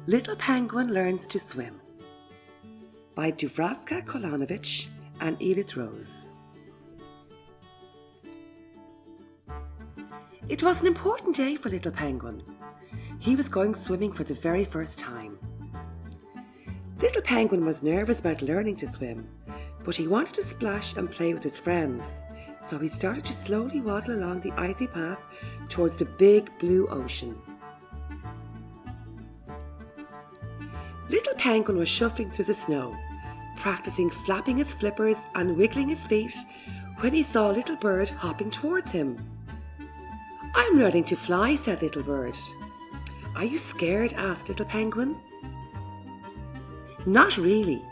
Little Penguin Learns to Swim by Dubravka Kolonovich and Edith Rose. It was an important day for Little Penguin. He was going swimming for the very first time. Little Penguin was nervous about learning to swim, but he wanted to splash and play with his friends, so he started to slowly waddle along the icy path towards the big blue ocean. Little Penguin was shuffling through the snow, practicing flapping his flippers and wiggling his feet when he saw a little bird hopping towards him. "I'm learning to fly," said Little Bird. "Are you scared?" asked Little Penguin. "Not really.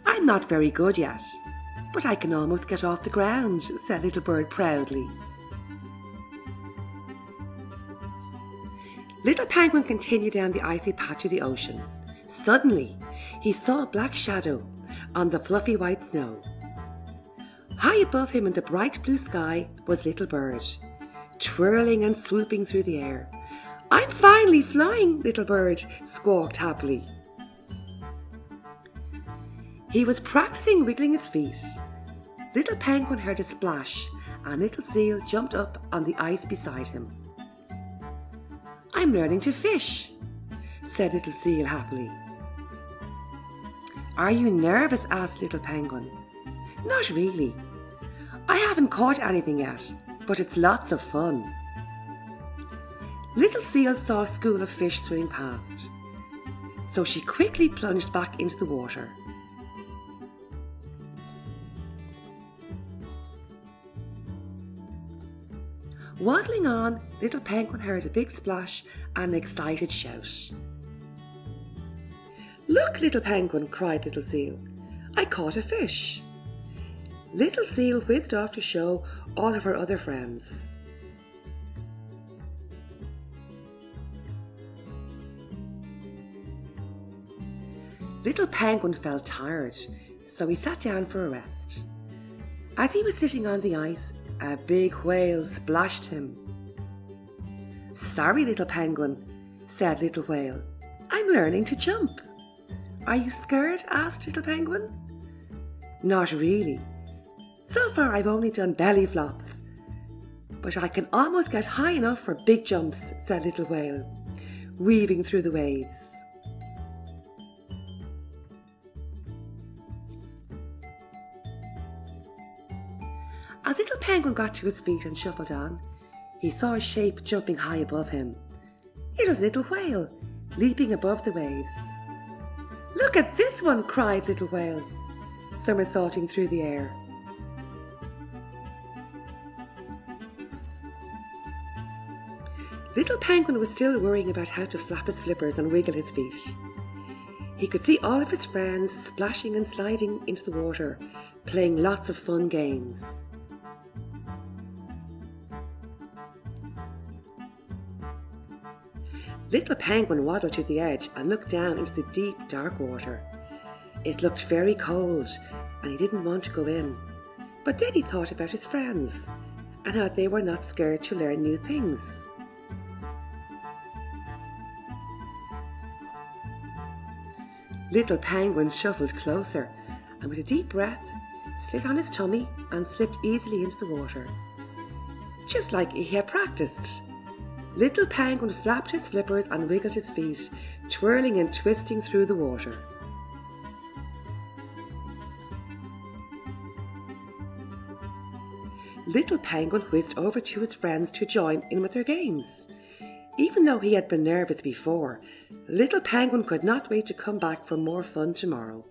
I'm not very good yet, but I can almost get off the ground," said Little Bird proudly. Little Penguin continued down the icy patch of the ocean. Suddenly, he saw a black shadow on the fluffy white snow. High above him in the bright blue sky was Little Bird, twirling and swooping through the air. "I'm finally flying," Little Bird squawked happily. He was practicing wiggling his feet. Little Penguin heard a splash and Little Seal jumped up on the ice beside him. "I'm learning to fish," said Little Seal happily. "Are you nervous?" asked Little Penguin. "Not really. I haven't caught anything yet, but it's lots of fun." Little Seal saw a school of fish swimming past, so she quickly plunged back into the water. Waddling on, Little Penguin heard a big splash and an excited shout. "Look, Little Penguin," cried Little Seal. "I caught a fish." Little Seal whizzed off to show all of her other friends. Little Penguin felt tired, so he sat down for a rest. As he was sitting on the ice, a big whale splashed him. "Sorry, Little Penguin," said Little Whale. "I'm learning to jump." "Are you scared?" asked Little Penguin. "Not really. So far I've only done belly flops, but I can almost get high enough for big jumps," said Little Whale, weaving through the waves. As Little Penguin got to his feet and shuffled on, he saw a shape jumping high above him. It was Little Whale, leaping above the waves. "Look at this one!" cried Little Whale, somersaulting through the air. Little Penguin was still worrying about how to flap his flippers and wiggle his feet. He could see all of his friends splashing and sliding into the water, playing lots of fun games. Little Penguin waddled to the edge and looked down into the deep, dark water. It looked very cold and he didn't want to go in. But then he thought about his friends and how they were not scared to learn new things. Little Penguin shuffled closer and with a deep breath slid on his tummy and slipped easily into the water. Just like he had practiced. Little Penguin flapped his flippers and wiggled his feet, twirling and twisting through the water. Little Penguin whizzed over to his friends to join in with their games. Even though he had been nervous before, Little Penguin could not wait to come back for more fun tomorrow.